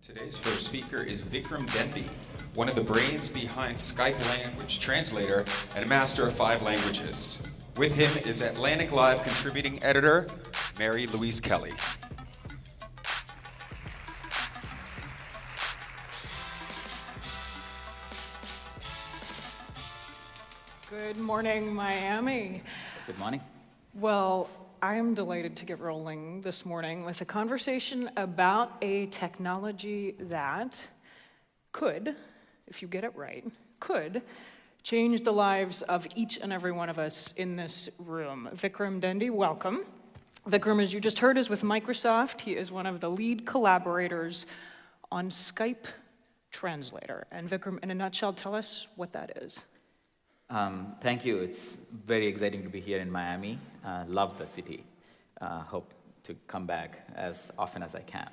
Today's first speaker is Vikram Dendi, one of the brains behind Skype Language Translator and a master of 5 languages. With him is AtlanticLIVE contributing editor, Mary Louise Kelly. Good morning, Miami. Good morning. Well, I am delighted to get rolling this morning with a conversation about a technology that could, if you get it right, could change the lives of each and every one of us in this room. Vikram Dendi, welcome. Vikram, as you just heard, is with Microsoft. He is one of the lead collaborators on Skype Translator. And Vikram, in a nutshell, tell us what that is. Thank you. It's very exciting to be here in Miami. Love the city. Hope to come back as often as I can.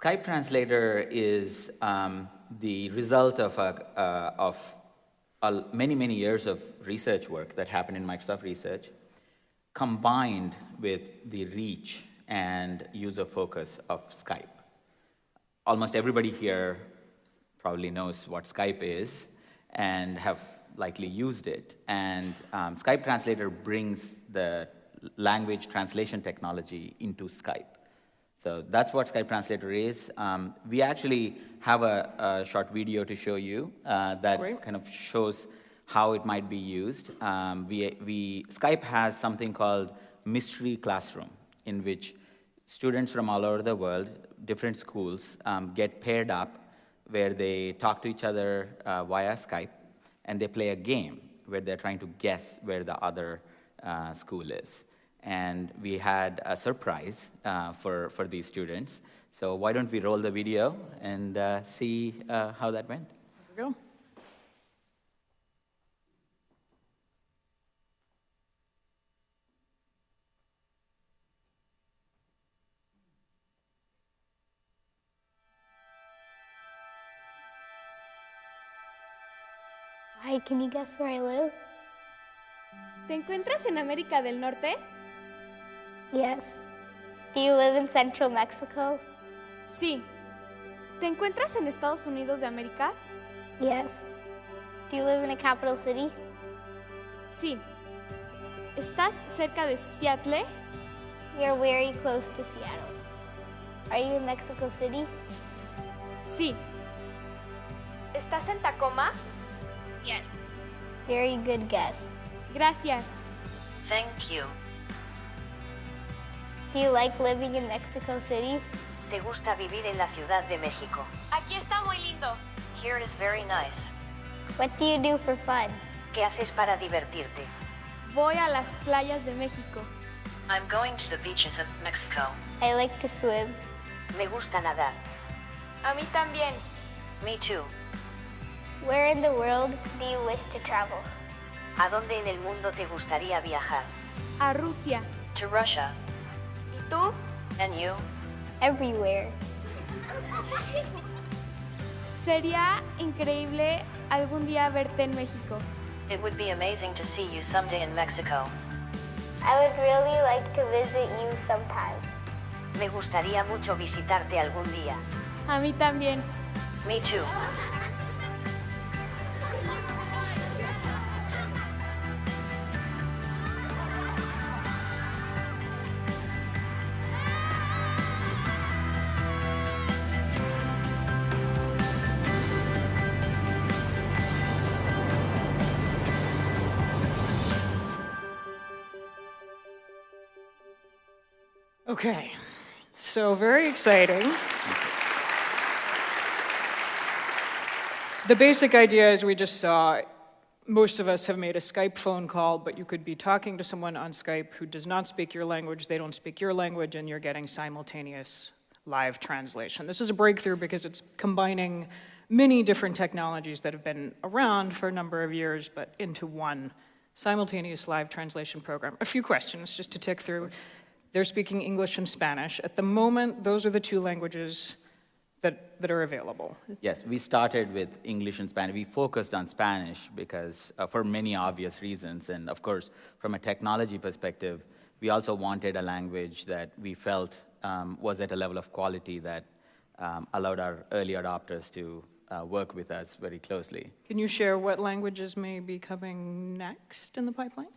Skype Translator is the result of many years of research work that happened in Microsoft Research, combined with the reach and user focus of Skype. Almost everybody here probably knows what Skype is and have likely used it. And Skype Translator brings the language translation technology into Skype. So that's what Skype Translator is. We actually have a short video to show you that Great. kind of shows how it might be used. Skype has something called Mystery Classroom, in which students from all over the world, different schools, get paired up where they talk to each other via Skype, and they play a game where they're trying to guess where the other school is. And we had a surprise for these students. So why don't we roll the video and see how that went? Here we go. Hi, can you guess where I live? ¿Te encuentras en América del Norte? Yes. Do you live in central Mexico? Sí. ¿Te encuentras en Estados Unidos de América? Yes. Do you live in a capital city? Sí. ¿Estás cerca de Seattle? You're very close to Seattle. Are you in Mexico City? Sí. ¿Estás en Tacoma? Yes. Very good guess. Gracias. Thank you. Do you like living in Mexico City? ¿Te gusta vivir en la Ciudad de México? Aquí está muy lindo. Here is very nice. What do you do for fun? ¿Qué haces para divertirte? Voy a las playas de México. I'm going to the beaches of Mexico. I like to swim. Me gusta nadar. A mí también. Me too. Where in the world do you wish to travel? ¿A dónde en el mundo te gustaría viajar? A Rusia. To Russia. ¿Y tú? And you? Everywhere. Sería increíble algún día verte en México. It would be amazing to see you someday in Mexico. I would really like to visit you sometime. Me gustaría mucho visitarte algún día. A mí también. Me too. Okay, so very exciting. The basic idea, as we just saw, most of us have made a Skype phone call, but you could be talking to someone on Skype who does not speak your language, they don't speak your language, and you're getting simultaneous live translation. This is a breakthrough because it's combining many different technologies that have been around for a number of years, but into one simultaneous live translation program. A few questions just to tick through. They're speaking English and Spanish. At the moment, those are the 2 languages that are available. Yes, we started with English and Spanish. We focused on Spanish because for many obvious reasons. And of course, from a technology perspective, we also wanted a language that we felt was at a level of quality that allowed our early adopters to work with us very closely. Can you share what languages may be coming next in the pipeline?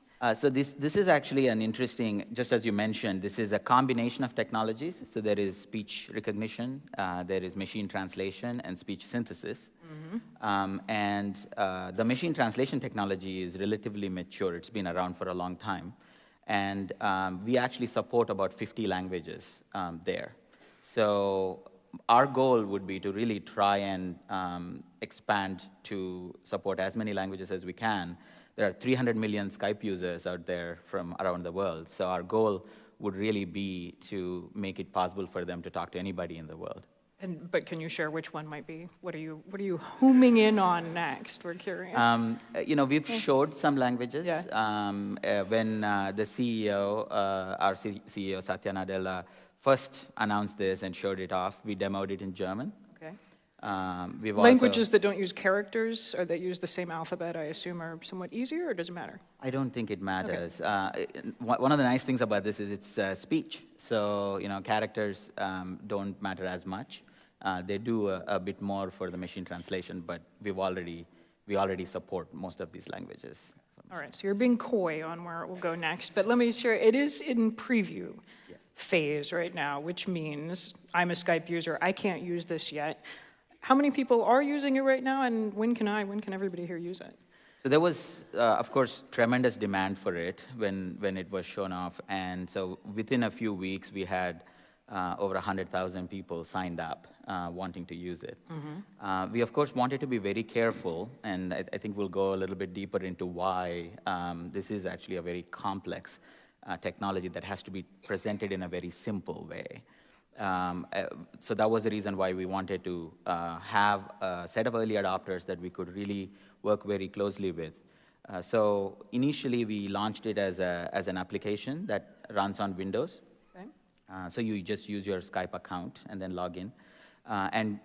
So this is actually an interesting, just as you mentioned, this is a combination of technologies. So there is speech recognition, there is machine translation, and speech synthesis. The machine translation technology is relatively mature. It's been around for a long time. And we actually support about 50 languages there. So our goal would be to really try and expand to support as many languages as we can. There are 300 million Skype users out there from around the world. So our goal would really be to make it possible for them to talk to anybody in the world. But can you share which one might be? What are you homing in on next? We're curious. We've showed some languages. Yeah. When the CEO, our CEO Satya Nadella, first announced this and showed it off, we demoed it in German. Okay. Languages that don't use characters or that use the same alphabet, I assume, are somewhat easier, or does it matter? I don't think it matters. Okay. One of the nice things about this is it's speech. So, characters don't matter as much. They do a bit more for the machine translation, but we already support most of these languages. All right, so you're being coy on where it will go next, but let me share, it is in preview phase right now, which means I'm a Skype user, I can't use this yet. How many people are using it right now, and when can everybody here use it? So there was, of course, tremendous demand for it when it was shown off, and so within a few weeks we had over 100,000 people signed up wanting to use it. We, of course, wanted to be very careful, and I think we'll go a little bit deeper into why this is actually a very complex technology that has to be presented in a very simple way. So that was the reason why we wanted to have a set of early adopters that we could really work very closely with. So initially, we launched it as an application that runs on Windows. Okay. So you just use your Skype account and then log in. And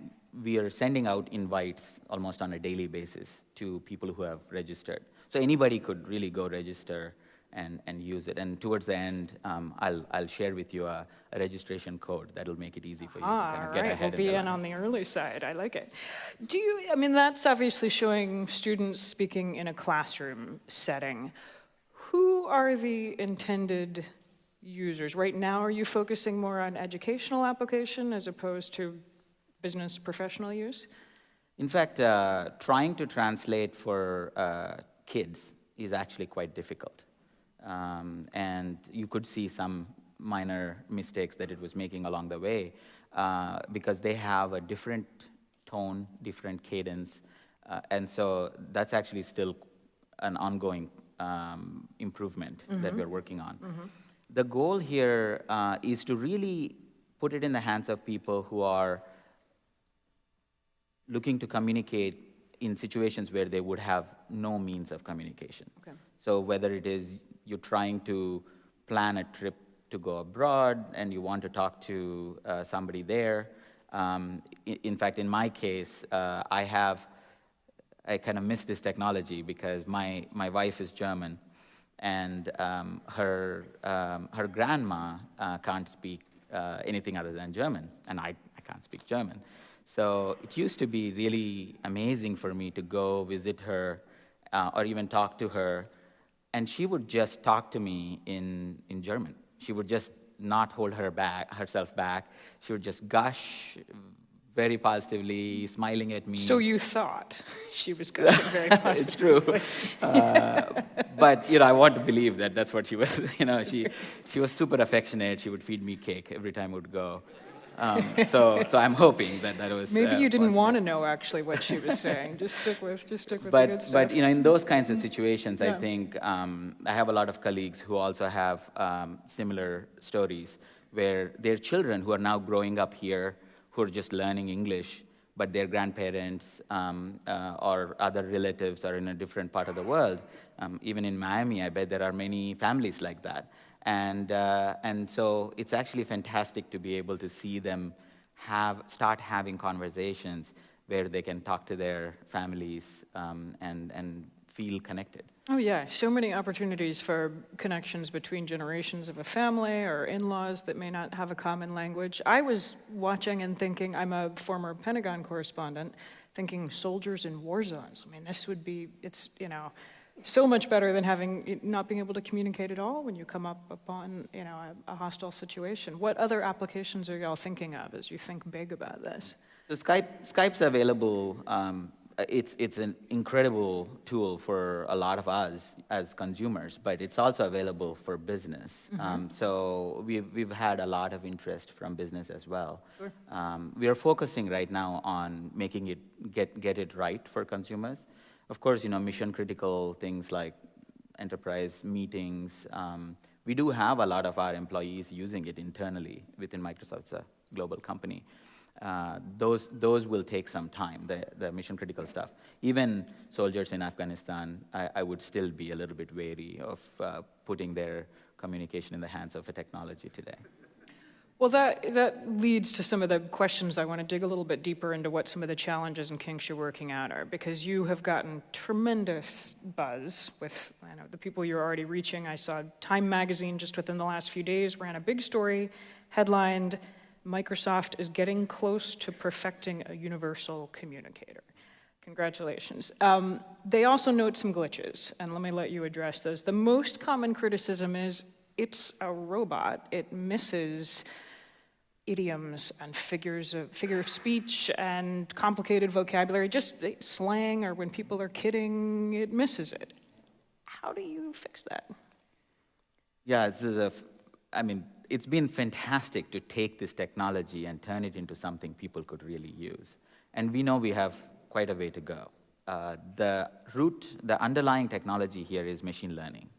we are sending out invites almost on a daily basis to people who have registered. So anybody could really go register and use it. And towards the end, I'll share with you a registration code that'll make it easy for you to kind of get ahead. We'll be in on the early side. I like it. That's obviously showing students speaking in a classroom setting. Who are the intended users? Right now, are you focusing more on educational application as opposed to business professional use? In fact, trying to translate for kids is actually quite difficult. And you could see some minor mistakes that it was making along the way because they have a different tone, different cadence, and so that's actually still an ongoing improvement that we're working on. The goal here is to really put it in the hands of people who are looking to communicate in situations where they would have no means of communication. Okay. So whether it is you're trying to plan a trip to go abroad and you want to talk to somebody there. In fact, in my case, I kind of miss this technology because my wife is German, and her grandma can't speak anything other than German, and I can't speak German. So it used to be really amazing for me to go visit her or even talk to her, and she would just talk to me in German. She would just not hold herself back. She would just gush very positively, smiling at me. So you thought she was gushing very positively. It's true. But I want to believe that that's what she was. She was super affectionate. She would feed me cake every time we would go. So I'm hoping that was. Maybe you didn't want to know actually what she was saying. Just stick with the good stuff. But in those kinds of situations, I think I have a lot of colleagues who also have similar stories where their children who are now growing up here, who are just learning English, but their grandparents or other relatives are in a different part of the world. Even in Miami, I bet there are many families like that. And so it's actually fantastic to be able to see them start having conversations where they can talk to their families and feel connected. Oh yeah, so many opportunities for connections between generations of a family or in-laws that may not have a common language. I was watching and thinking, I'm a former Pentagon correspondent, thinking soldiers in war zones. I mean, this would be, it's, you know, so much better than not being able to communicate at all when you come up upon, you know, a hostile situation. What other applications are y'all thinking of as you think big about this? So Skype's available. It's an incredible tool for a lot of us as consumers, but it's also available for business. So we've had a lot of interest from business as well. Sure. We are focusing right now on making it get it right for consumers. Of course, you know, mission critical things like enterprise meetings. We do have a lot of our employees using it internally within Microsoft. It's a global company. Those will take some time, the mission critical stuff. Even soldiers in Afghanistan, I would still be a little bit wary of putting their communication in the hands of a technology today. Well, that leads to some of the questions. I want to dig a little bit deeper into what some of the challenges and kinks you're working out are, because you have gotten tremendous buzz with, I know, the people you're already reaching. I saw Time magazine just within the last few days ran a big story headlined, Microsoft is getting close to perfecting a universal communicator. Congratulations. They also note some glitches, and let me let you address those. The most common criticism is it's a robot. It misses idioms and figure of speech and complicated vocabulary, just slang, or when people are kidding, it misses it. How do you fix that? Yeah, it's been fantastic to take this technology and turn it into something people could really use. And we know we have quite a way to go. The underlying technology here is machine learning.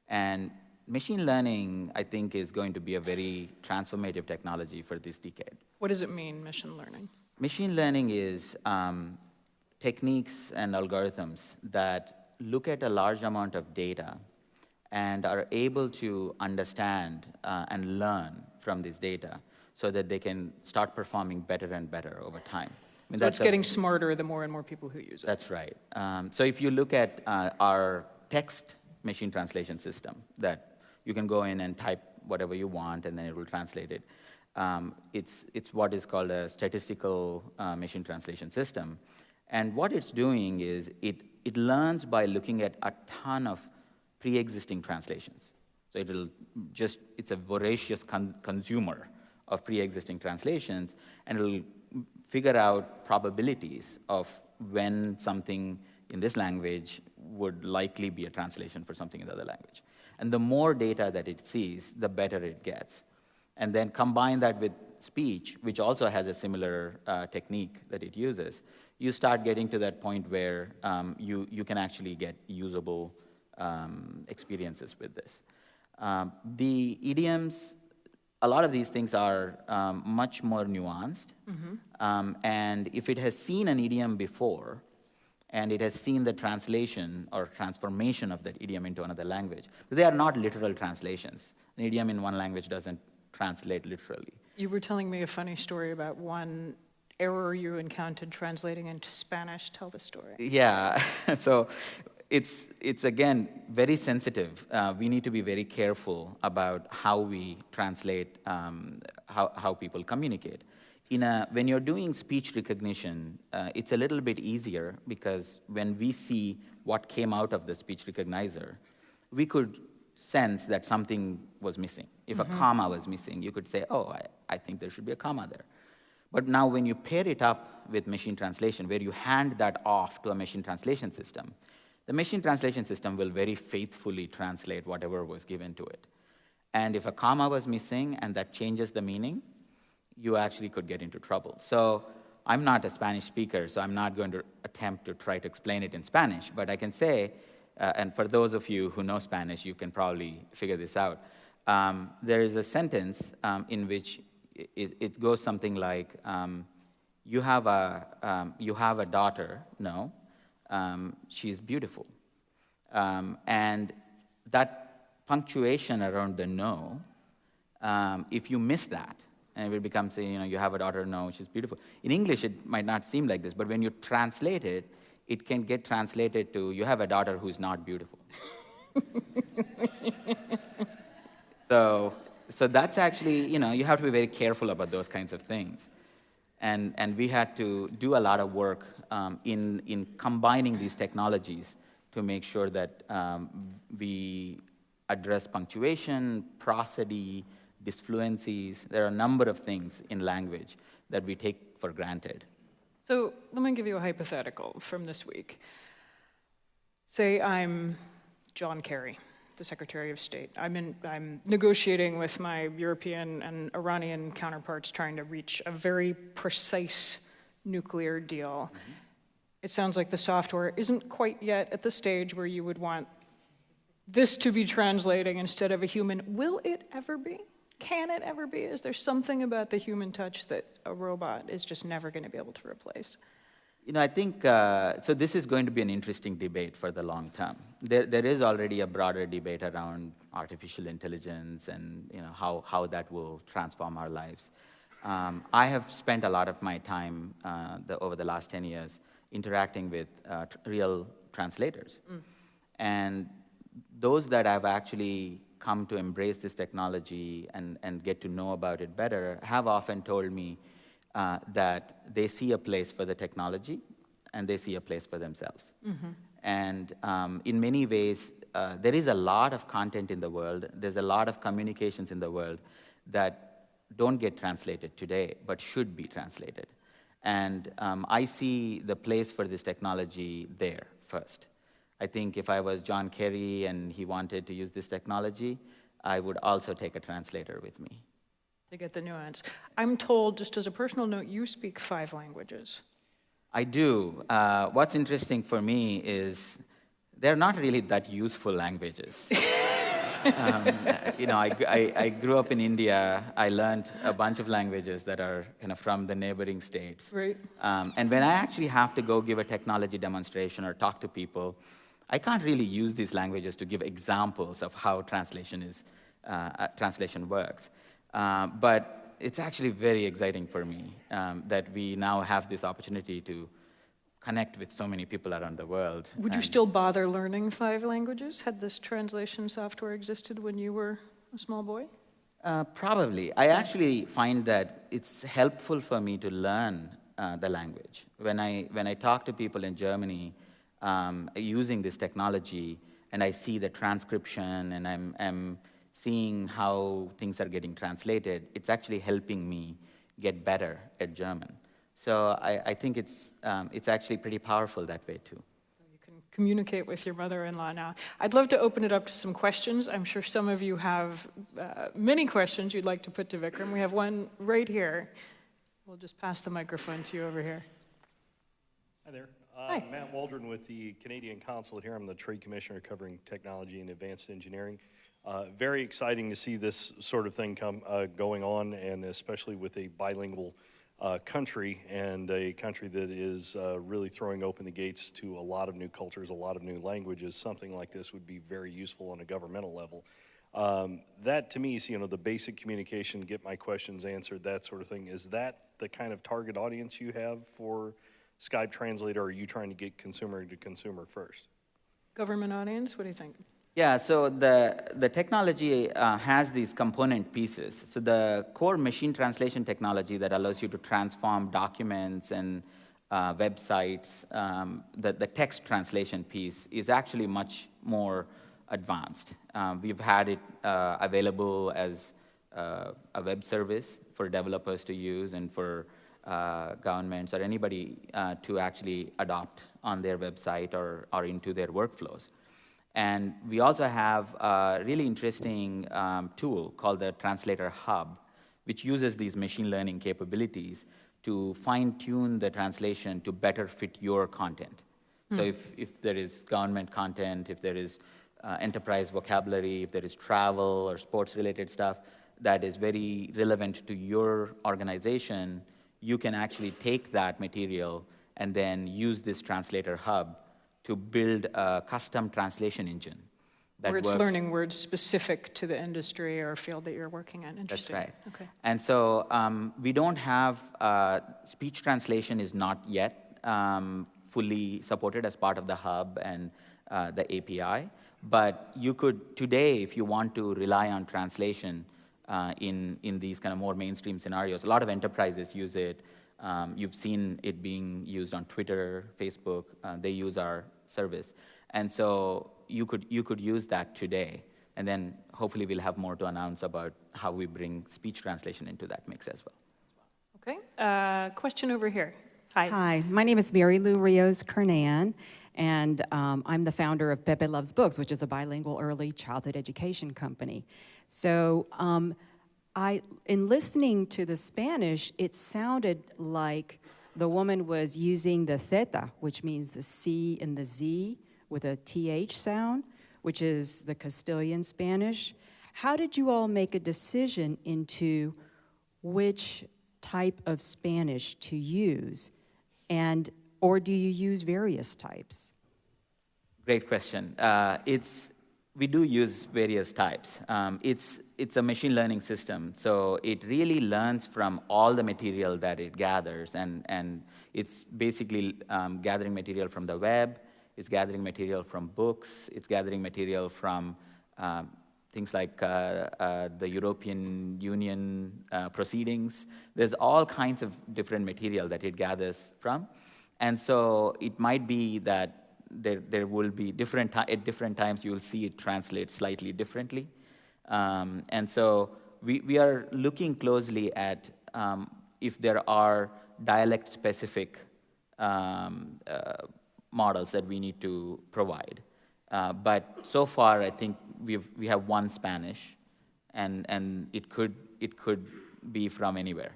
And machine learning, I think, is going to be a very transformative technology for this decade. What does it mean, machine learning? Machine learning is techniques and algorithms that look at a large amount of data and are able to understand and learn from this data so that they can start performing better and better over time. I mean, so it's getting smarter the more and more people who use it. That's right. So if you look at our text machine translation system, that you can go in and type whatever you want and then it will translate it. It's what is called a statistical machine translation system. And what it's doing is it learns by looking at a ton of pre-existing translations. So it's a voracious consumer of pre-existing translations, and it'll figure out probabilities of when something in this language would likely be a translation for something in the other language. And the more data that it sees, the better it gets. And then combine that with speech, which also has a similar technique that it uses, you start getting to that point where you can actually get usable experiences with this. The idioms, a lot of these things are much more nuanced. And if it has seen an idiom before, and it has seen the translation or transformation of that idiom into another language, they are not literal translations. An idiom in one language doesn't translate literally. You were telling me a funny story about one error you encountered translating into Spanish. Tell the story. Yeah, so it's again very sensitive. We need to be very careful about how we translate, how people communicate. When you're doing speech recognition, it's a little bit easier because when we see what came out of the speech recognizer, we could sense that something was missing. If a comma was missing, you could say, oh, I think there should be a comma there. But now when you pair it up with machine translation, where you hand that off to a machine translation system, the machine translation system will very faithfully translate whatever was given to it. And if a comma was missing and that changes the meaning, you actually could get into trouble. So I'm not a Spanish speaker, so I'm not going to attempt to try to explain it in Spanish, but I can say, and for those of you who know Spanish, you can probably figure this out. There is a sentence in which it goes something like, you have a daughter, no, she's beautiful. And that punctuation around the no, if you miss that, and it becomes, you have a daughter, no, she's beautiful. In English, it might not seem like this, but when you translate it, it can get translated to, you have a daughter who's not beautiful. So that's actually, you have to be very careful about those kinds of things. And we had to do a lot of work in combining these technologies to make sure that we address punctuation, prosody, disfluencies. There are a number of things in language that we take for granted. So let me give you a hypothetical from this week. Say I'm John Kerry, the Secretary of State. I'm negotiating with my European and Iranian counterparts trying to reach a very precise nuclear deal. Mm-hmm. It sounds like the software isn't quite yet at the stage where you would want this to be translating instead of a human. Will it ever be? Can it ever be? Is there something about the human touch that a robot is just never going to be able to replace? I think, so this is going to be an interesting debate for the long term. There is already a broader debate around artificial intelligence and how that will transform our lives. I have spent a lot of my time over the last 10 years interacting with real translators. Mm. And those that have actually come to embrace this technology and get to know about it better have often told me that they see a place for the technology and they see a place for themselves. Mm-hmm. And in many ways, there is a lot of content in the world, there's a lot of communications in the world that don't get translated today, but should be translated. And I see the place for this technology there first. I think if I was John Kerry and he wanted to use this technology, I would also take a translator with me. To get the nuance. I'm told, just as a personal note, you speak 5 languages. I do. What's interesting for me is they're not really that useful languages. I grew up in India. I learned a bunch of languages that are kind of from the neighboring states. Right. And when I actually have to go give a technology demonstration or talk to people, I can't really use these languages to give examples of how translation works. But it's actually very exciting for me that we now have this opportunity to connect with so many people around the world. Would you still bother learning 5 languages? Had this translation software existed when you were a small boy? Probably. I actually find that it's helpful for me to learn the language. When I talk to people in Germany using this technology, and I see the transcription, and I'm seeing how things are getting translated, it's actually helping me get better at German. So I think it's actually pretty powerful that way too. You can communicate with your mother-in-law now. I'd love to open it up to some questions. I'm sure some of you have many questions you'd like to put to Vikram. We have one right here. We'll just pass the microphone to you over here. Hi there. Hi. Matt Waldron with the Canadian Consulate here. I'm the Trade Commissioner covering technology and advanced engineering. Very exciting to see this sort of thing going on, and especially with a bilingual country, and a country that is really throwing open the gates to a lot of new cultures, a lot of new languages. Something like this would be very useful on a governmental level. That to me is, the basic communication, get my questions answered, that sort of thing. Is that the kind of target audience you have for Skype Translator, or are you trying to get consumer to consumer first? Government audience, what do you think? Yeah, so the technology has these component pieces. So the core machine translation technology that allows you to transform documents and websites, the text translation piece is actually much more advanced. We've had it available as a web service for developers to use and for governments or anybody to actually adopt on their website or into their workflows. And we also have a really interesting tool called the Translator Hub, which uses these machine learning capabilities to fine-tune the translation to better fit your content. So if there is government content, if there is enterprise vocabulary, if there is travel or sports-related stuff that is very relevant to your organization, you can actually take that material and then use this Translator Hub to build a custom translation engine. Where it's learning words specific to the industry or field that you're working in. Interesting. That's right. Okay. And so we don't have, speech translation is not yet fully supported as part of the hub and the API. But you could, today, if you want to rely on translation in these kind of more mainstream scenarios, a lot of enterprises use it. You've seen it being used on Twitter, Facebook. They use our service. And so you could use that today. And then hopefully we'll have more to announce about how we bring speech translation into that mix as well. Okay, question over here. Hi. Hi, my name is Mary Louise Kelly, and I'm the founder of Pepe Loves Books, which is a bilingual early childhood education company. So in listening to the Spanish, it sounded like the woman was using the theta, which means the C and the Z with a TH sound, which is the Castilian Spanish. How did you all make a decision into which type of Spanish to use, or do you use various types? Great question. We do use various types. It's a machine learning system, so it really learns from all the material that it gathers, and it's basically gathering material from the web, it's gathering material from books, it's gathering material from things like the European Union proceedings. There's all kinds of different material that it gathers from. And so it might be that there will be at different times you will see it translate slightly differently. And so we are looking closely at if there are dialect-specific models that we need to provide. But so far, I think we have one Spanish, and it could be from anywhere.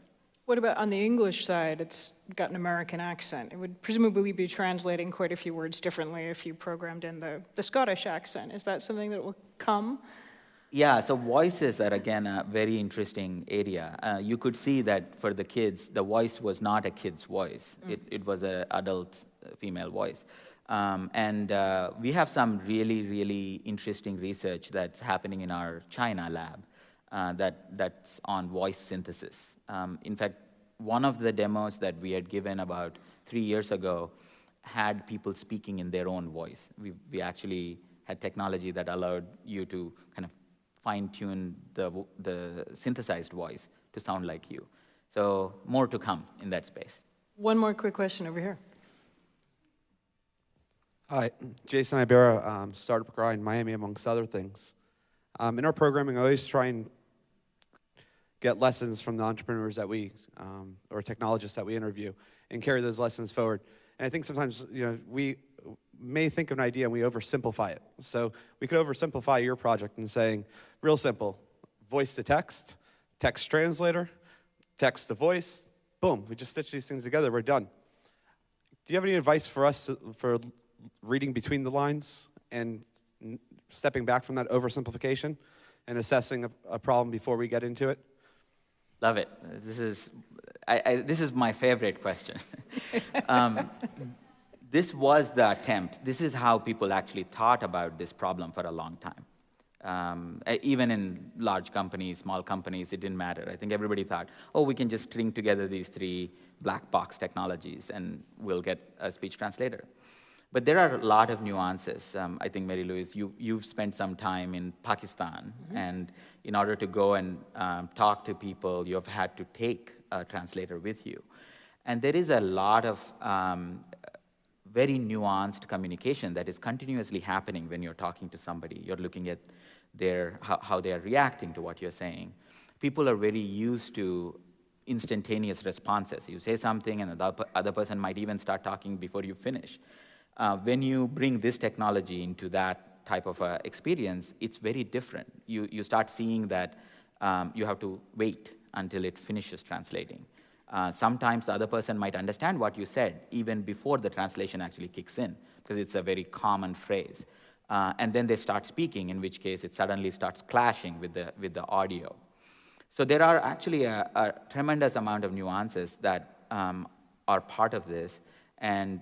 What about on the English side? It's got an American accent. It would presumably be translating quite a few words differently if you programmed in the Scottish accent. Is that something that will come? Yeah, so voices are, again, a very interesting area. You could see that for the kids, the voice was not a kid's voice. It was an adult female voice. And we have some really, really interesting research that's happening in our China lab that's on voice synthesis. In fact, one of the demos that we had given about 3 years ago had people speaking in their own voice. We actually had technology that allowed you to kind of fine-tune the synthesized voice to sound like you. So more to come in that space. One more quick question over here. Hi, Jason Ibarra, Startup Grind, Miami, amongst other things. In our programming, I always try and get lessons from the entrepreneurs that or technologists that we interview, and carry those lessons forward. And I think sometimes, we may think of an idea and we oversimplify it. So we could oversimplify your project in saying, real simple, voice to text, text translator, text to voice, boom, we just stitch these things together, we're done. Do you have any advice for us for reading between the lines and stepping back from that oversimplification and assessing a problem before we get into it? Love it. This is my favorite question. This was the attempt. This is how people actually thought about this problem for a long time. Even in large companies, small companies, it didn't matter. I think everybody thought, we can just string together these 3 black box technologies and we'll get a speech translator. But there are a lot of nuances. I think, Mary Louise, you've spent some time in Pakistan, and in order to go and talk to people, you've had to take a translator with you. And there is a lot of very nuanced communication that is continuously happening when you're talking to somebody. You're looking at how they are reacting to what you're saying. People are very used to instantaneous responses. You say something, and the other person might even start talking before you finish. When you bring this technology into that type of experience, it's very different. You start seeing that you have to wait until it finishes translating. Sometimes the other person might understand what you said even before the translation actually kicks in, because it's a very common phrase. And then they start speaking, in which case it suddenly starts clashing with the audio. So there are actually a tremendous amount of nuances that are part of this. And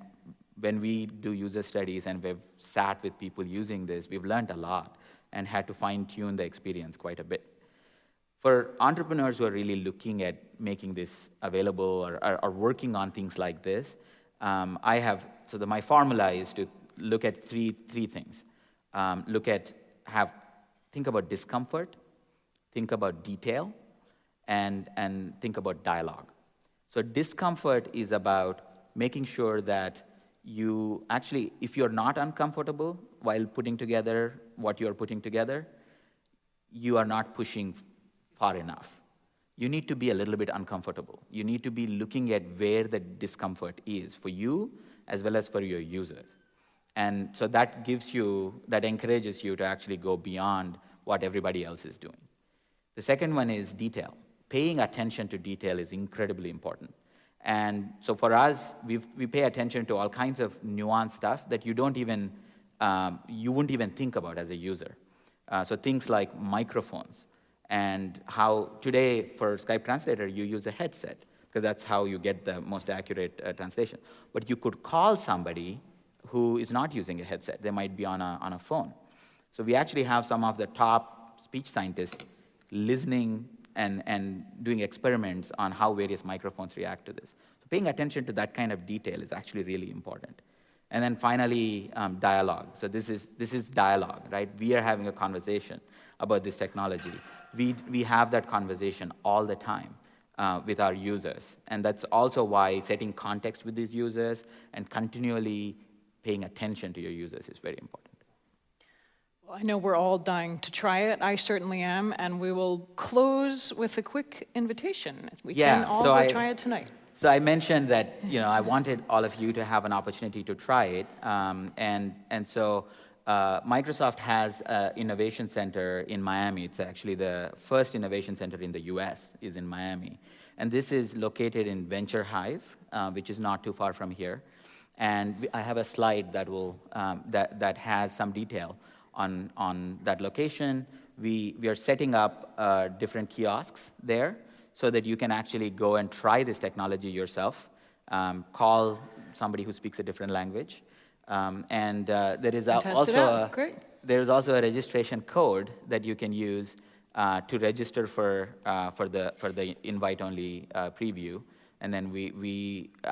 when we do user studies and we've sat with people using this, we've learned a lot and had to fine-tune the experience quite a bit. For entrepreneurs who are really looking at making this available or are working on things like this, My formula is to look at three things. Think about discomfort, think about detail, and think about dialogue. So discomfort is about making sure that you actually, if you're not uncomfortable while putting together what you're putting together, you are not pushing far enough. You need to be a little bit uncomfortable. You need to be looking at where the discomfort is for you as well as for your users. And so that encourages you to actually go beyond what everybody else is doing. The second one is detail. Paying attention to detail is incredibly important. And so for us, we pay attention to all kinds of nuanced stuff that you wouldn't even think about as a user. So things like microphones, and how today for Skype Translator you use a headset, because that's how you get the most accurate translation. But you could call somebody who is not using a headset. They might be on a phone. So we actually have some of the top speech scientists listening and doing experiments on how various microphones react to this. So paying attention to that kind of detail is actually really important. And then finally, dialogue. So this is dialogue, right? We are having a conversation about this technology. We have that conversation all the time with our users. And that's also why setting context with these users and continually paying attention to your users is very important. Well, I know we're all dying to try it. I certainly am. And we will close with a quick invitation. We can all go try it tonight. So I mentioned that I wanted all of you to have an opportunity to try it. And so Microsoft has an innovation center in Miami. It's actually the first innovation center in the US is in Miami. And this is located in Venture Hive, which is not too far from here. And I have a slide that will that has some detail on that location. We are setting up different kiosks there so that you can actually go and try this technology yourself, call somebody who speaks a different language. There is also a registration code that you can use to register for the invite-only preview. And then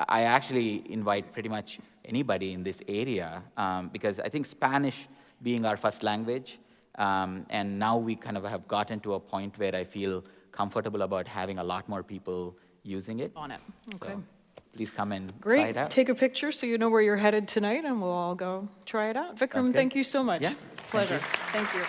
I actually invite pretty much anybody in this area because I think Spanish being our first language, and now we kind of have gotten to a point where I feel comfortable about having a lot more people using it. On it, okay. So please come and Great. try it out. Take a picture so you know where you're headed tonight, and we'll all go try it out. Vikram, thank you so much. Yeah. Pleasure. Thank you.